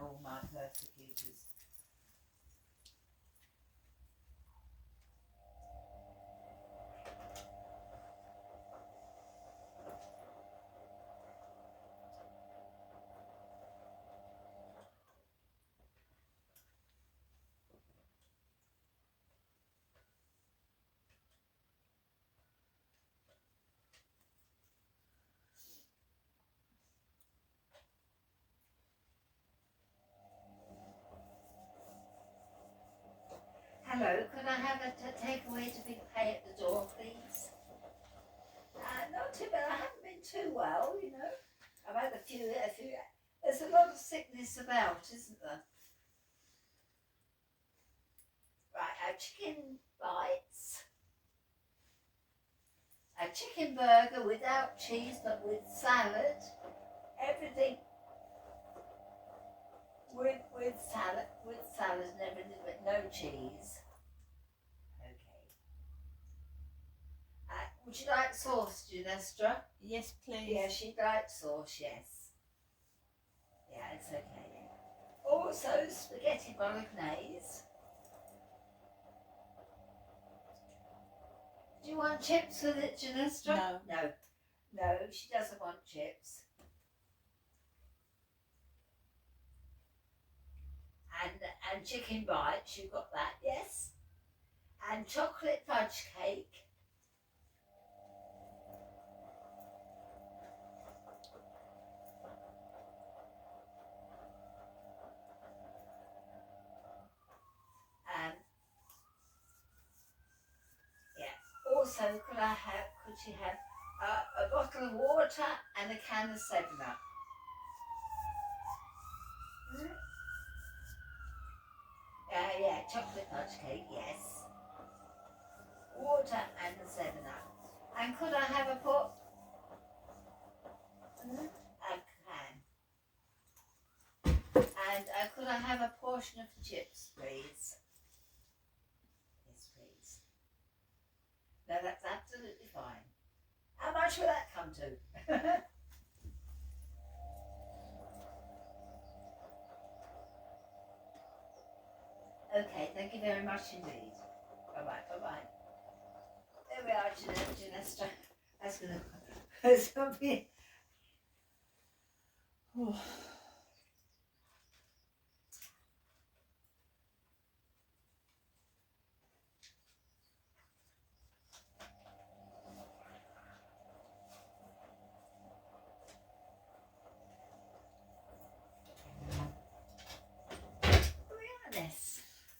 all my persecutors. Hello, could I have a takeaway to be paid at the door, please? Not too bad. I haven't been too well, you know. I've had a few. There's a lot of sickness about, isn't there? Right, a chicken bites. A chicken burger without cheese, but with salad. Everything with salad and everything, but no cheese. Okay. Would you like sauce, Ginestra? Yes, please. Yeah, she'd like sauce, yes. Yeah, it's okay. Also, spaghetti bolognese. Do you want chips with it, Ginestra? No. No, she doesn't want chips. And chicken bites, you've got that, yes? And chocolate fudge cake. Also, could she have a bottle of water and a can of 7-Up? Yeah, chocolate fudge cake, yes. Water and a 7-Up. And could I have a pot? A can. And could I have a portion of chips, please? Yes, please. No, that's absolutely fine. How much will that come to? Okay, thank you very much indeed. Bye-bye. There we are, Ginestra. That's going to be... Oh.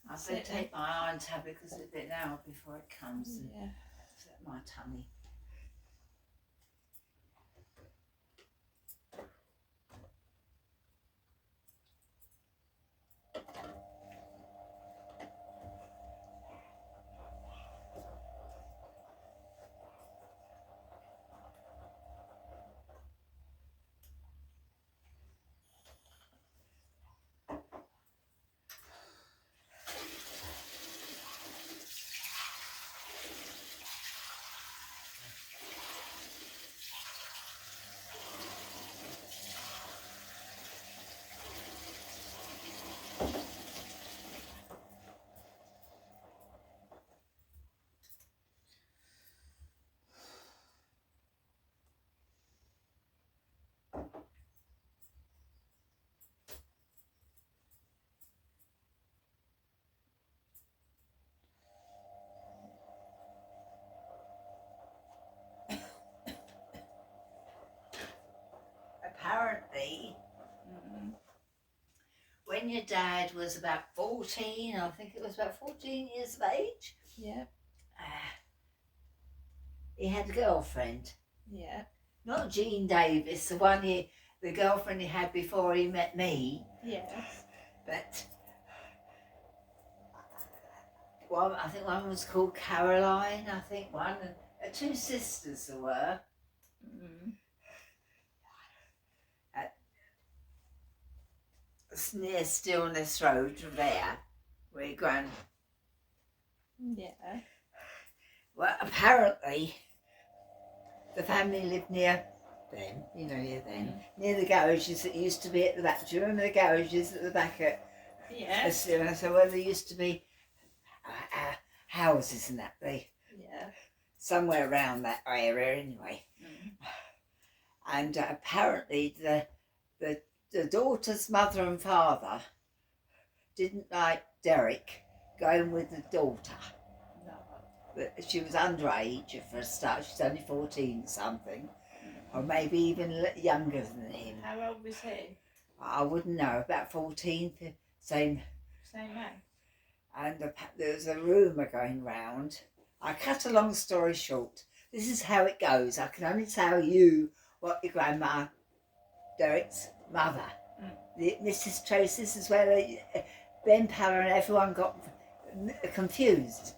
I better take my iron tablet because it's a bit now before it comes and upset my tummy. Apparently, when your dad was about 14, I think it was about 14 years of age. Yeah. He had a girlfriend. Yeah. Not Jean Davis, the girlfriend he had before he met me. Yes. But I think one was called Caroline, I think one, and two sisters there were. Near Stillness Road there, where Gran. Yeah. Well, apparently, the family lived near then, you know, yeah, then. Near the garages that used to be at the back. Do you remember the garages at the back at... Yeah. So where there used to be houses and that, Yeah. somewhere around that area anyway. And apparently the daughter's mother and father didn't like Derek going with the daughter. No. But she was underage for a start. She's only 14 something, or maybe even younger than him. How old was he? I wouldn't know, about 14, same. Same age. And there was a rumour going round. I cut a long story short. This is how it goes. I can only tell you what your grandma, Derek's mother, Mrs. Tracy, this is where Ben Power and everyone got confused.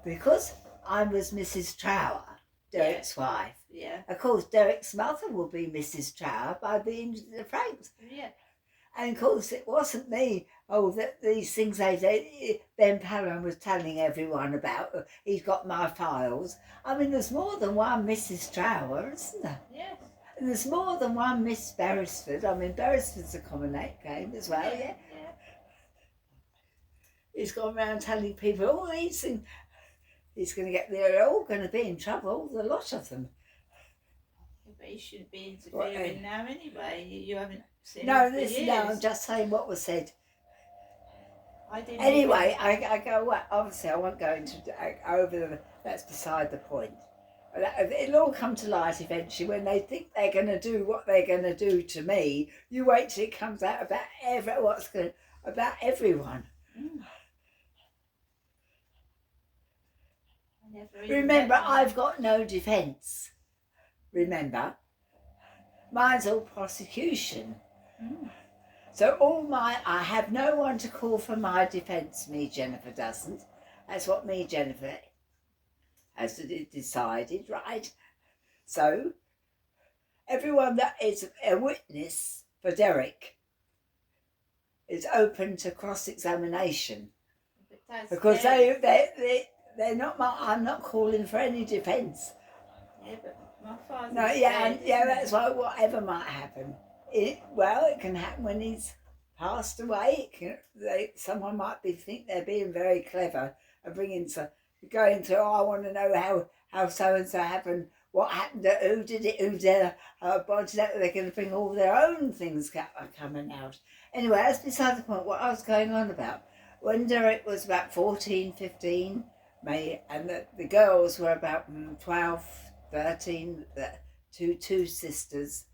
Because I was Mrs. Trower, Derek's wife. Yeah. Of course, Derek's mother will be Mrs. Trower by being the Franks. Yeah. And of course, it wasn't me. These things Ben Pallen was telling everyone about. He's got my files. I mean, there's more than one Mrs. Trower, isn't there? Yes. And there's more than one Miss Beresford. I mean, Beresford's a common name as well, yeah? He's gone around telling people all these things. They're all going to be in trouble, the lot of them. But you shouldn't be interfering now anyway. You haven't seen No, it for years. No, I'm just saying what was said. Anyway, I go, well, obviously I won't go into over that's beside the point. It'll all come to light eventually when they think they're going to do what they're going to do to me. You wait till it comes out about everyone. Remember, I've got no defence. Remember, mine's all prosecution. So I have no one to call for my defence. Me, Jennifer doesn't. That's what me, Jennifer, has decided, right? So everyone that is a witness for Derek is open to cross-examination because they're not. I'm not calling for any defence. Yeah, but my father. No, that's why whatever might happen. It can happen when he's passed away. Someone might think they're being very clever and going through. I want to know how so and so happened. What happened? Who did it? Who did it? They're going to bring all their own things coming out. Anyway, that's beside the point. What I was going on about. When Derek was about 14, 15, and the girls were about 12, 13, two sisters.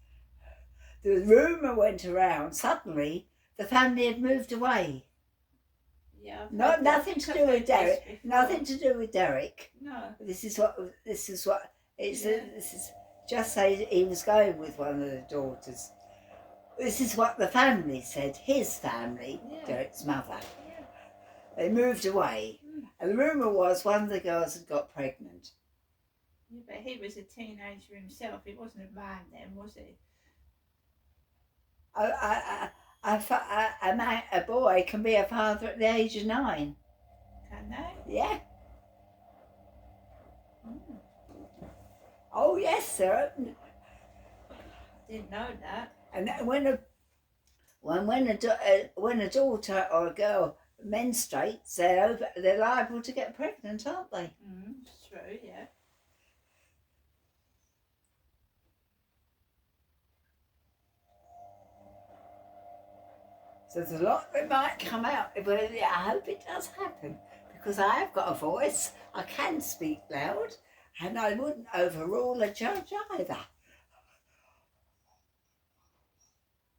The rumour went around, suddenly the family had moved away. Yeah. Nothing to do with Derek. Nothing to do with Derek. No. This is just say he was going with one of the daughters. This is what the family said, his family, Derek's mother. Yeah. They moved away. And the rumour was one of the girls had got pregnant. Yeah, but he was a teenager himself. He wasn't a man then, was he? A boy can be a father at the age of 9. Can they? Yeah. Oh yes, sir. Didn't know that. And when a daughter or a girl menstruates, they're liable to get pregnant, aren't they? It's true, yeah. So there's a lot that might come out, but I hope it does happen because I have got a voice. I can speak loud, and I wouldn't overrule a judge either.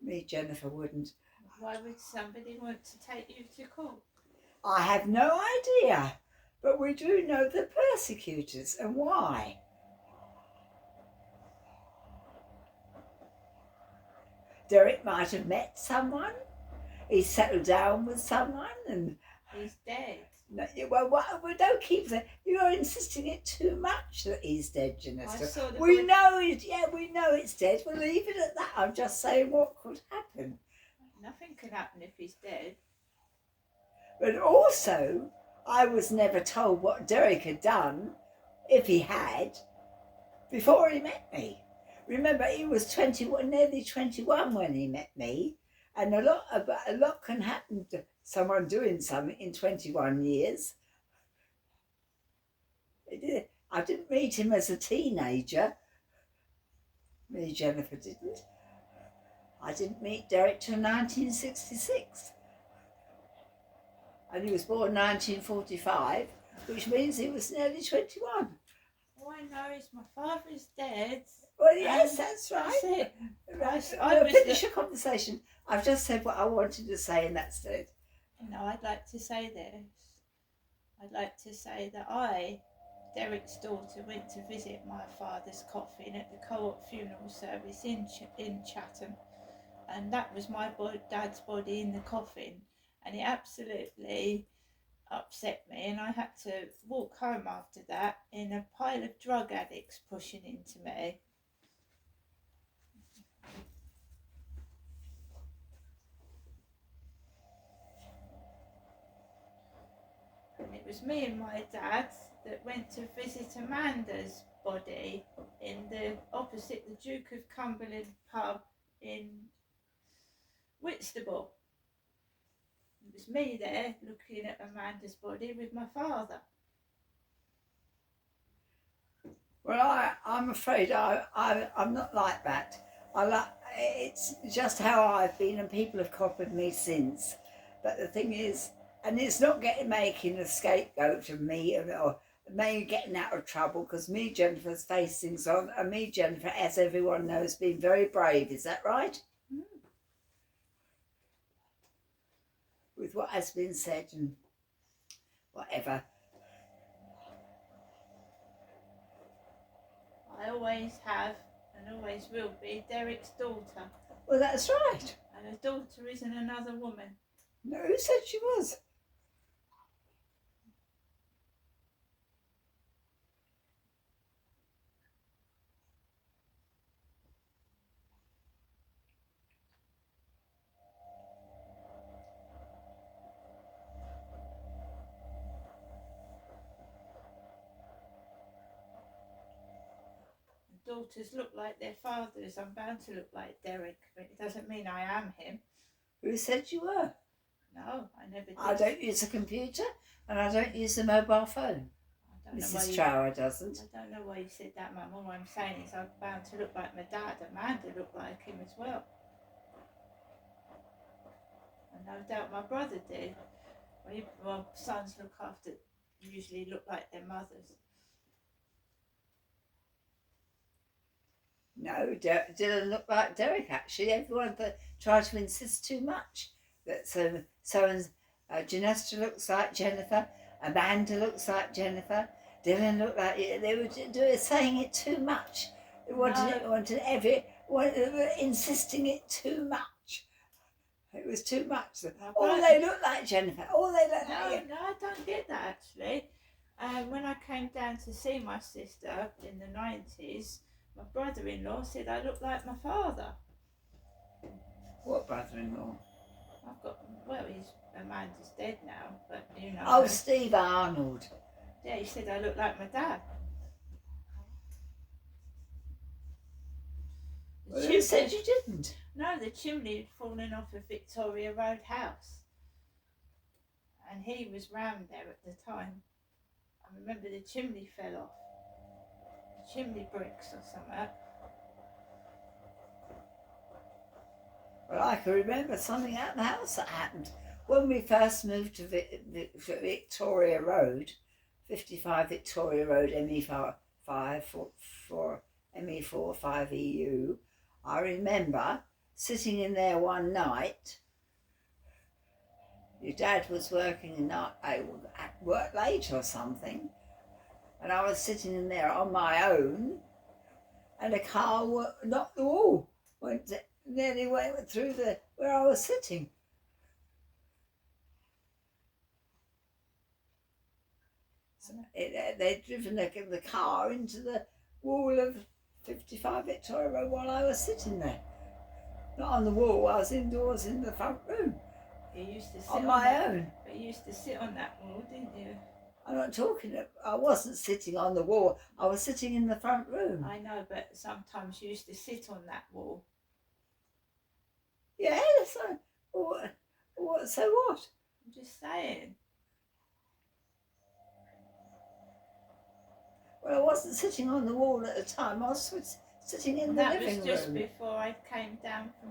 Me, Jennifer, wouldn't. Why would somebody want to take you to court? I have no idea, but we do know the persecutors and why. Derek might have met someone. He's settled down with someone, and he's dead. No, well, don't keep that. You're insisting it too much that he's dead, Janessa. We know it's dead. We'll leave it at that. I'm just saying what could happen. Nothing can happen if he's dead. But also, I was never told what Derek had done, if he had, before he met me. remember, he was 21, nearly 21 when he met me, and a lot can happen to someone doing something in 21 years. I didn't meet him as a teenager. Me, Jennifer, didn't. I didn't meet Derek till 1966. And he was born 1945, which means he was nearly 21. All I know is my father is dead. Well, yes, that's right. That's it. We'll finish your conversation. I've just said what I wanted to say, and that's it. No, I'd like to say this. I'd like to say that I, Derek's daughter, went to visit my father's coffin at the Co-op funeral service in Chatham, and that was my dad's body in the coffin, and it absolutely upset me, and I had to walk home after that in a pile of drug addicts pushing into me. And it was me and my dad that went to visit Amanda's body in the opposite the Duke of Cumberland pub in Whitstable. It was me there looking at Amanda's body with my father. Well, I'm afraid I'm not like that. It's just how I've been, and people have copied me since. But the thing is, and it's not making a scapegoat of me or me getting out of trouble, because me, Jennifer's faced things on, and me, Jennifer, as everyone knows, been very brave. Is that right? Mm. With what has been said and whatever. I always have and always will be Derek's daughter. Well, that's right. And a daughter isn't another woman. No, who said she was? Daughters look like their fathers. I'm bound to look like Derek, but it doesn't mean I am him. Who said you were? No, I never did. I don't use a computer, and I don't use a mobile phone. Mrs. Trower doesn't. I don't know why you said that, Mum. All I'm saying is I'm bound to look like my dad. Amanda looked like him as well. And no doubt my brother did. Well, sons usually look like their mothers. No, Dylan looked like Derek, actually. Everyone tried to insist too much. That Janesta looks like Jennifer, Amanda looks like Jennifer, Dylan looked like... They were saying it too much. They were insisting it too much. It was too much. They look like Jennifer. No, I don't get that, actually. When I came down to see my sister in the 90s, my brother-in-law said I look like my father. What brother-in-law? Amanda's dead now, but you know. Oh, Steve Arnold. Yeah, he said I look like my dad. Well, who said you didn't? No, the chimney had fallen off a Victoria Road house. And he was round there at the time. I remember the chimney fell off. The chimney bricks or something. Well, I can remember something at the house that happened. When we first moved to Victoria Road, 55 Victoria Road, ME4 5EU, I remember sitting in there one night. Your dad was working at work late or something, and I was sitting in there on my own, and a car knocked the wall, nearly went through where I was sitting. So they'd driven the car into the wall of 55 Victoria Road while I was sitting there. Not on the wall, I was indoors in the front room. You used to sit on my own. But you used to sit on that wall, didn't you? I'm not talking. I wasn't sitting on the wall. I was sitting in the front room. I know, but sometimes you used to sit on that wall. Yeah. So what? So what? I'm just saying. Well, I wasn't sitting on the wall at the time. I was sitting in And the that living was just room. before I came down from